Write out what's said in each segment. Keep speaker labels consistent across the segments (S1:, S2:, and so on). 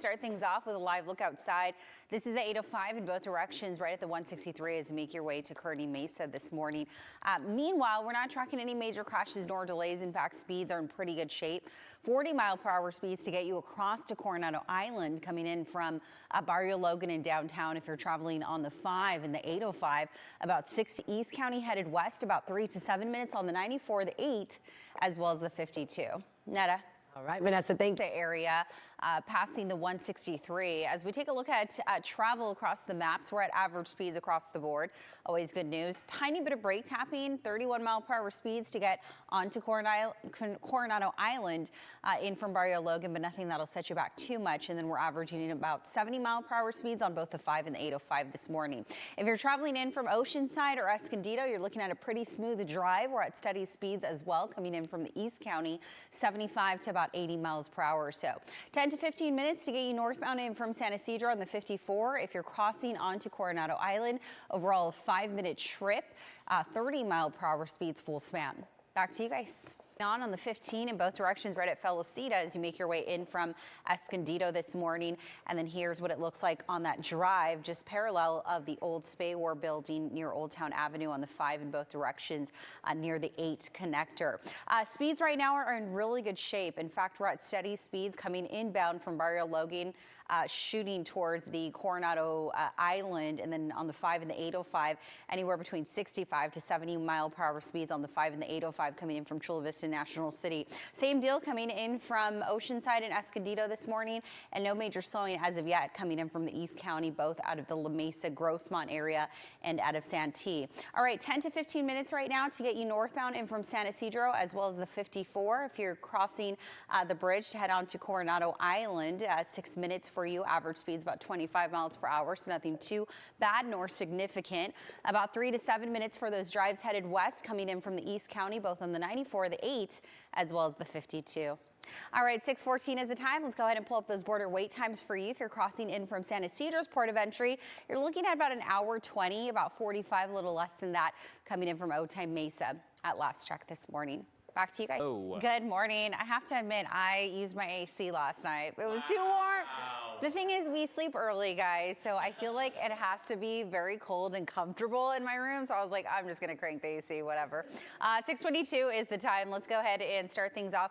S1: Start things off with a live look outside. This is the 805 in both directions, right at the 163 as you make your way to Kearney Mesa this morning. Meanwhile, we're not tracking any major crashes nor delays. In fact, speeds are in pretty good shape. 40-mile-per-hour speeds to get you across to Coronado Island, coming in from Barrio Logan in downtown. If you're traveling on the 5 and the 805, about 6 to East County headed west, about 3 to 7 minutes on the 94, the 8, as well as the 52. Netta.
S2: All right, Vanessa, thank you.
S1: The area passing the 163. As we take a look at travel across the maps, we're at average speeds across the board. Always good news. Tiny bit of brake tapping, 31-mile-per-hour speeds to get onto Coronado Island in from Barrio Logan, but nothing that'll set you back too much. And then we're averaging about 70-mile-per-hour speeds on both the 5 and the 805 this morning. If you're traveling in from Oceanside or Escondido, you're looking at a pretty smooth drive. We're at steady speeds as well, coming in from the East County, 75 to about 80 miles per hour or so. 10 to 15 minutes to get you northbound in from San Ysidro on the 54. If you're crossing onto Coronado Island, overall a 5-minute trip, 30-mile-per-hour speeds full span. Back to you guys. On the 15 in both directions right at Felicita as you make your way in from Escondido this morning. And then here's what it looks like on that drive, just parallel of the old Spay War building near Old Town Avenue on the 5 in both directions near the 8 connector. Speeds right now are in really good shape. In fact, we're at steady speeds coming inbound from Barrio Logan, shooting towards the Coronado Island, and then on the 5 and the 805, anywhere between 65 to 70-mile-per-hour speeds on the 5 and the 805 coming in from Chula Vista National City. Same deal coming in from Oceanside and Escondido this morning, and no major slowing as of yet coming in from the East County, both out of the La Mesa, Grossmont area and out of Santee. All right, 10 to 15 minutes right now to get you northbound in from San Ysidro, as well as the 54. If you're crossing the bridge to head on to Coronado Island, 6 minutes for you. Average speeds about 25 miles per hour, so nothing too bad nor significant. About 3 to 7 minutes for those drives headed west coming in from the East County, both on the 94, the 8, as well as the 52. All right, 6:14 is the time. Let's go ahead and pull up those border wait times for you. If you're crossing in from San Ysidro's port of entry, you're looking at about an hour 20, about 45, a little less than that, coming in from Otay Mesa at last check this morning. Back to you guys.
S3: Oh.
S1: Good morning. I have to admit, I used my AC last night. It was too warm. The thing is, we sleep early, guys, so I feel like it has to be very cold and comfortable in my room. So I was like, I'm just going to crank the AC, whatever. 6:22 is the time. Let's go ahead and start things off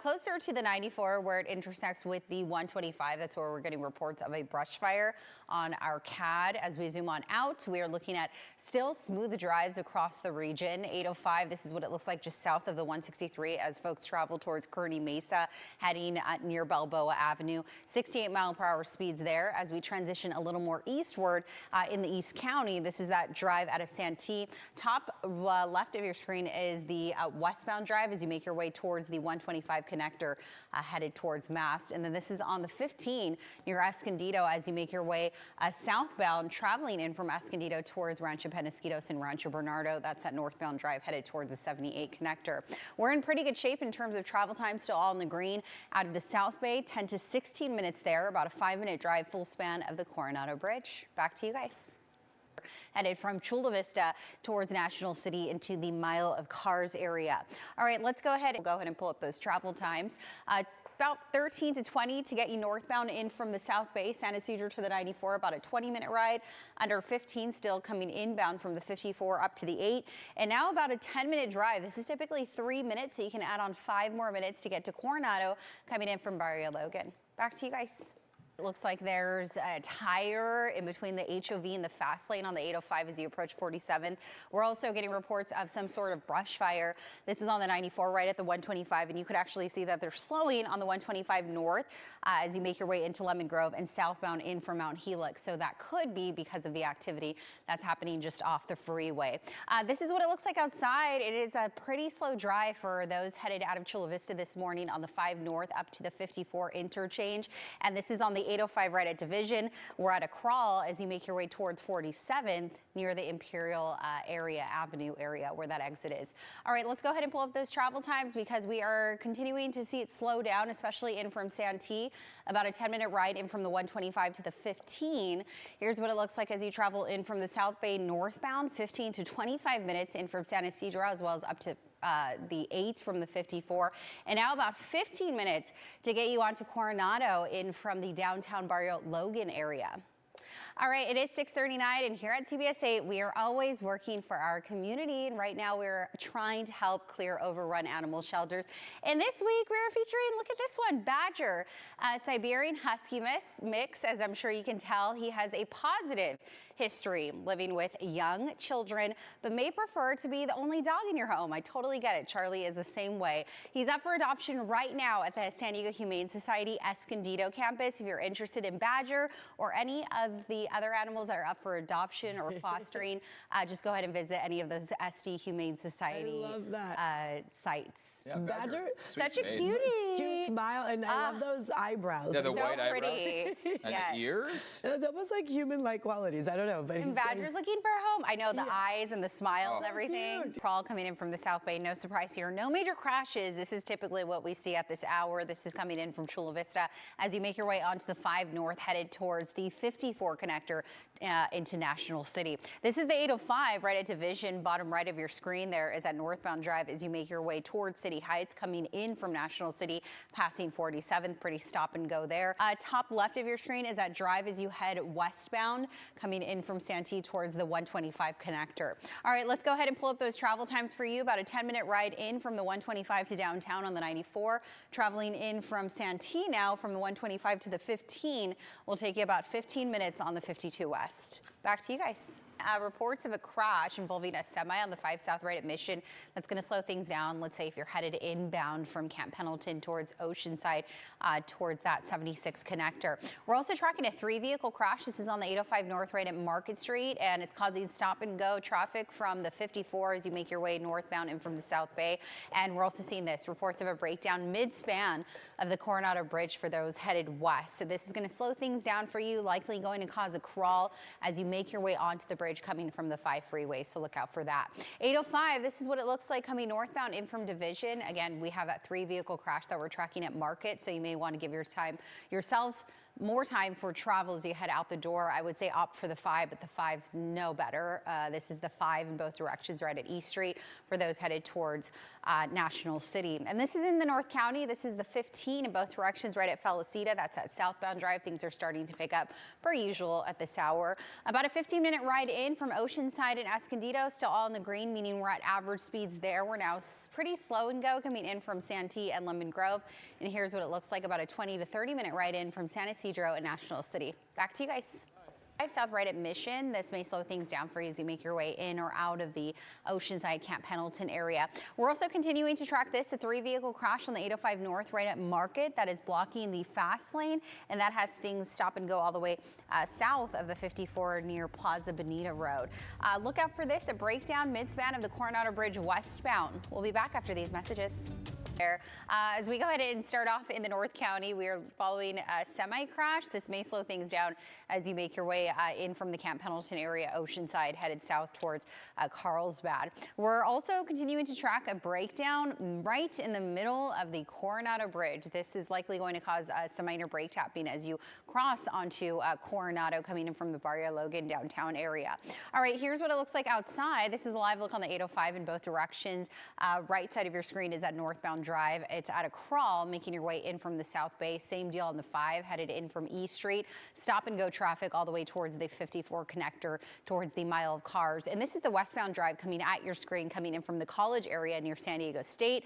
S1: closer to the 94 where it intersects with the 125. That's where we're getting reports of a brush fire on our CAD. As we zoom on out, we are looking at still smooth drives across the region. 805, this is what it looks like just south of the 163 as folks travel towards Kearney Mesa, heading near Balboa Avenue. 68-mile-per-hour speeds there. As we transition a little more eastward in the East County, this is that drive out of Santee. Top left of your screen is the westbound drive as you make your way towards the 125 connector headed towards Mast. And then this is on the 15 near Escondido as you make your way southbound, traveling in from Escondido towards Rancho Penasquitos and Rancho Bernardo. That's that northbound drive headed towards the 78 connector. We're in pretty good shape in terms of travel time, still all in the green. Out of the South Bay, 10 to 16 minutes there, about a 5-minute drive, full span of the Coronado Bridge. Back to you guys. Headed from Chula Vista towards National City into the Mile of Cars area. All right, let's go ahead and pull up those travel times. About 13 to 20 to get you northbound in from the South Bay, San Ysidro to the 94, about a 20-minute ride. Under 15 still coming inbound from the 54 up to the 8. And now about a 10-minute drive. This is typically 3 minutes, so you can add on 5 more minutes to get to Coronado coming in from Barrio Logan. Back to you guys. It looks like there's a tire in between the HOV and the fast lane on the 805 as you approach 47. We're also getting reports of some sort of brush fire. This is on the 94 right at the 125, and you could actually see that they're slowing on the 125 north as you make your way into Lemon Grove and southbound in from Mount Helix. So that could be because of the activity that's happening just off the freeway. This is what it looks like outside. It is a pretty slow drive for those headed out of Chula Vista this morning on the 5 north up to the 54 interchange. And this is on the 805 right at Division. We're at a crawl as you make your way towards 47th near the Imperial Avenue area where that exit is. All right, let's go ahead and pull up those travel times because we are continuing to see it slow down, especially in from Santee. About a 10-minute ride in from the 125 to the 15. Here's what it looks like as you travel in from the South Bay northbound, 15 to 25 minutes in from San Ysidro, as well as up to the 8 from the 54, and now about 15 minutes to get you onto Coronado in from the downtown Barrio Logan area. All right, it is 6:39, and here at CBS 8, we are always working for our community, and right now we're trying to help clear overrun animal shelters. And this week we're featuring, look at this one, Badger, Siberian Husky mix. As I'm sure you can tell, he has a positive history living with young children, but may prefer to be the only dog in your home. I totally get it. Charlie is the same way. He's up for adoption right now at the San Diego Humane Society Escondido campus. If you're interested in Badger or any of the other animals that are up for adoption or fostering, just go ahead and visit any of those SD Humane Society sites.
S2: Yeah,
S1: Badger, such a
S2: face.
S1: cutie.
S3: Cute smile, and I love those eyebrows.
S2: Yeah, the
S1: so
S2: white
S1: pretty.
S2: eyebrows. And
S1: Yes.
S2: the ears.
S3: It's almost like human-like qualities. I don't know, but
S1: And Badger's looking for a home. I know the eyes and the smile and
S3: So
S1: everything.
S3: cute.
S1: Crawl coming in from the South Bay. No surprise here. No major crashes. This is typically what we see at this hour. This is coming in from Chula Vista as you make your way onto the 5 North headed towards the 54 connector into National City. This is the 805 right at Division. Bottom right of your screen there is at northbound drive as you make your way towards City Heights, coming in from National City, passing 47th. Pretty stop and go there. Top left of your screen is that drive as you head westbound, coming in from Santee towards the 125 connector. All right, let's go ahead and pull up those travel times for you. About a 10-minute ride in from the 125 to downtown on the 94. Traveling in from Santee now from the 125 to the 15 will take you about 15 minutes on the 52 West. Back to you guys. Reports of a crash involving a semi on the 5 South right at Mission. That's going to slow things down. Let's say if you're headed inbound from Camp Pendleton towards Oceanside, towards that 76 connector. We're also tracking a 3-vehicle crash. This is on the 805 North right at Market Street, and it's causing stop and go traffic from the 54 as you make your way northbound and from the South Bay. And we're also seeing this reports of a breakdown mid-span of the Coronado Bridge for those headed west. So this is going to slow things down for you, likely going to cause a crawl as you make your way onto the bridge coming from the 5 freeway, so look out for that. 805, this is what it looks like coming northbound in from Division. Again, we have that 3-vehicle crash that we're tracking at Market, so you may want to give yourself more time for travel as you head out the door. I would say opt for the 5, but the 5's no better. This is the 5 in both directions right at East Street for those headed towards National City. And this is in the North County. This is the 15 in both directions right at Felicita. That's at southbound drive. Things are starting to pick up per usual at this hour. About a 15-minute ride in from Oceanside and Escondido, still all in the green, meaning we're at average speeds there. We're now pretty slow and go coming in from Santee and Lemon Grove. And here's what it looks like, about a 20 to 30-minute ride in from San Ysidro and National City. Back to you guys. 5 South right at Mission. This may slow things down for you as you make your way in or out of the Oceanside Camp Pendleton area. We're also continuing to track this, a 3-vehicle crash on the 805 North right at Market that is blocking the fast lane, and that has things stop and go all the way south of the 54 near Plaza Bonita Road. Look out for this, a breakdown mid-span of the Coronado Bridge westbound. We'll be back after these messages. As we go ahead and start off in the North County, we are following a semi-crash. This may slow things down as you make your way in from the Camp Pendleton area, Oceanside, headed south towards Carlsbad. We're also continuing to track a breakdown right in the middle of the Coronado Bridge. This is likely going to cause some minor brake tapping as you cross onto Coronado coming in from the Barrio Logan downtown area. All right, here's what it looks like outside. This is a live look on the 805 in both directions. Right side of your screen is that northbound drive. It's at a crawl, making your way in from the South Bay. Same deal on the 5, headed in from East Street. Stop and go traffic all the way towards the 54 connector, towards the mile of cars. And this is the westbound drive coming at your screen, coming in from the college area near San Diego State.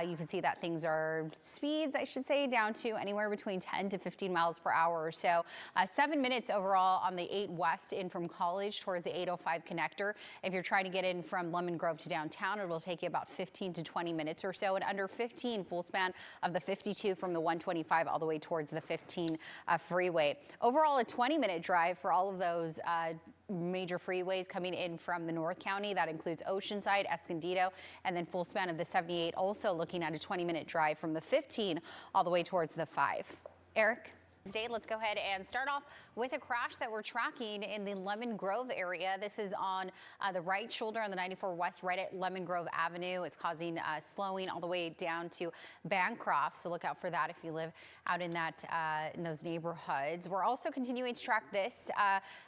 S1: You can see that things are speeds, I should say, down to anywhere between 10 to 15 miles per hour or so. 7 minutes overall on the 8 West in from College towards the 805 connector. If you're trying to get in from Lemon Grove to downtown, it will take you about 15 to 20 minutes or so, and under 15 full span of the 52 from the 125 all the way towards the 15 freeway. Overall, a 20-minute drive for all of those major freeways coming in from the North County. That includes Oceanside, Escondido, and then full span of the 78, also looking at a 20-minute drive from the 15 all the way towards the 5. Eric? Let's go ahead and start off with a crash that we're tracking in the Lemon Grove area. This is on the right shoulder on the 94 West, right at Lemon Grove Avenue. It's causing slowing all the way down to Bancroft, so look out for that if you live out in that in those neighborhoods. We're also continuing to track this.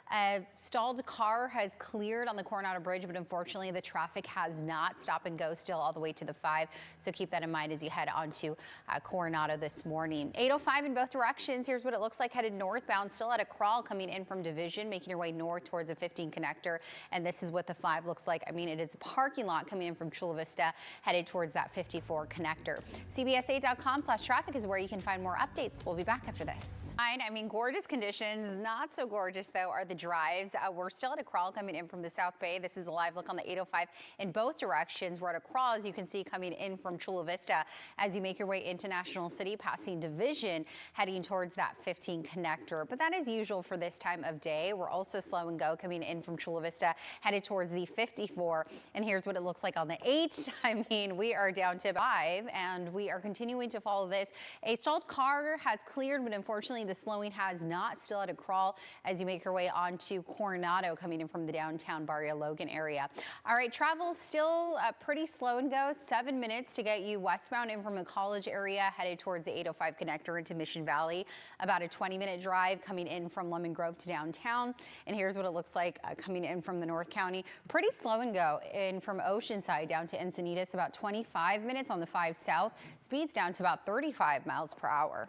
S1: A stalled car has cleared on the Coronado Bridge, but unfortunately the traffic has not. Stop and go still all the way to the 5, so keep that in mind as you head onto Coronado this morning. 805 in both directions. Here's what it looks like headed northbound, still at a crawl coming in from Division, making your way north towards the 15 connector. And this is what the 5 looks like. I mean, it is a parking lot coming in from Chula Vista, headed towards that 54 connector. CBS8.com/traffic is where you can find more updates. We'll be back after this. I mean, gorgeous conditions. Not so gorgeous, though, are the drives. We're still at a crawl coming in from the South Bay. This is a live look on the 805 in both directions. We're at a crawl, as you can see, coming in from Chula Vista as you make your way into National City, passing Division, heading towards that 15 connector. But that is usual for this time of day. We're also slow and go coming in from Chula Vista, headed towards the 54. And here's what it looks like on the 8. I mean, we are down to 5, and we are continuing to follow this. A stalled car has cleared, but unfortunately, the slowing has not. Still at a crawl as you make your way onto Coronado, coming in from the downtown Barrio Logan area. All right, travel still pretty slow and go. 7 minutes to get you westbound in from the College area, headed towards the 805 connector into Mission Valley. About a 20-minute drive coming in from Lemon Grove to downtown. And here's what it looks like coming in from the North County. Pretty slow and go in from Oceanside down to Encinitas. About 25 minutes on the 5 South. Speeds down to about 35 miles per hour.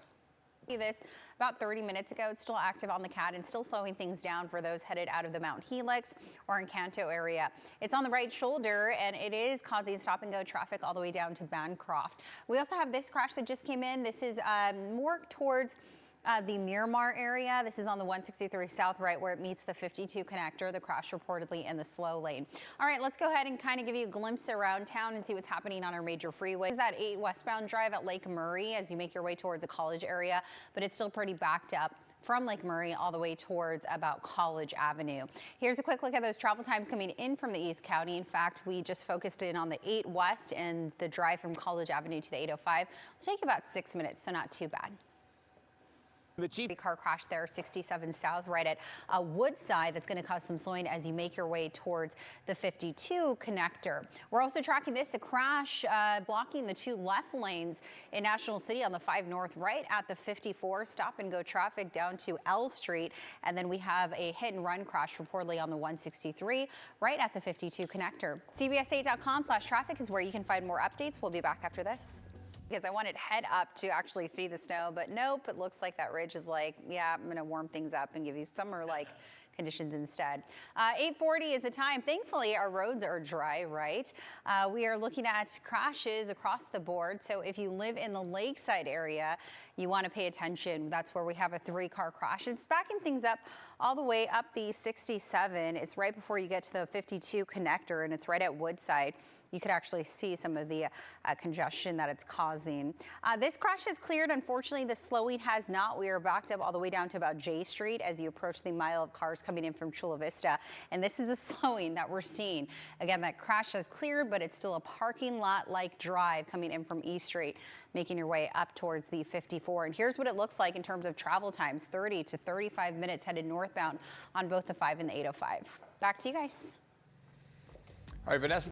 S1: This about 30 minutes ago. It's still active on the CAT and still slowing things down for those headed out of the Mount Helix or Encanto area. It's on the right shoulder, and it is causing stop and go traffic all the way down to Bancroft. We also have this crash that just came in. This is more towards the Miramar area. This is on the 163 South, right where it meets the 52 connector. The crash reportedly in the slow lane. All right, let's go ahead and kind of give you a glimpse around town and see what's happening on our major freeways. That 8 westbound drive at Lake Murray as you make your way towards the College area, but it's still pretty backed up from Lake Murray all the way towards about College Avenue. Here's a quick look at those travel times coming in from the East County. In fact, we just focused in on the 8 West, and the drive from College Avenue to the 805 will take about 6 minutes, so not too bad. The car crash there, 67 South, right at Woodside. That's going to cause some slowing as you make your way towards the 52 connector. We're also tracking this, a crash blocking the 2 left lanes in National City on the 5 North, right at the 54. Stop and go traffic down to L Street. And then we have a hit and run crash reportedly on the 163, right at the 52 connector. CBS8.com/traffic is where you can find more updates. We'll be back after this. Because I wanted head up to actually see the snow, but nope, it looks like that ridge is like, yeah, I'm gonna warm things up and give you summer-like conditions instead. 8:40 is the time. Thankfully, our roads are dry, right? We are looking at crashes across the board. So if you live in the Lakeside area, you want to pay attention. That's where we have a 3-car crash. It's backing things up all the way up the 67. It's right before you get to the 52 connector, and it's right at Woodside. You could actually see some of the congestion that it's causing. This crash has cleared. Unfortunately, the slowing has not. We are backed up all the way down to about J Street as you approach the mile of cars coming in from Chula Vista. And this is the slowing that we're seeing. Again, that crash has cleared, but it's still a parking lot-like drive coming in from E Street, making your way up towards the 54. And here's what it looks like in terms of travel times, 30 to 35 minutes headed northbound on both the 5 and the 805. Back to you guys.
S2: All right, Vanessa.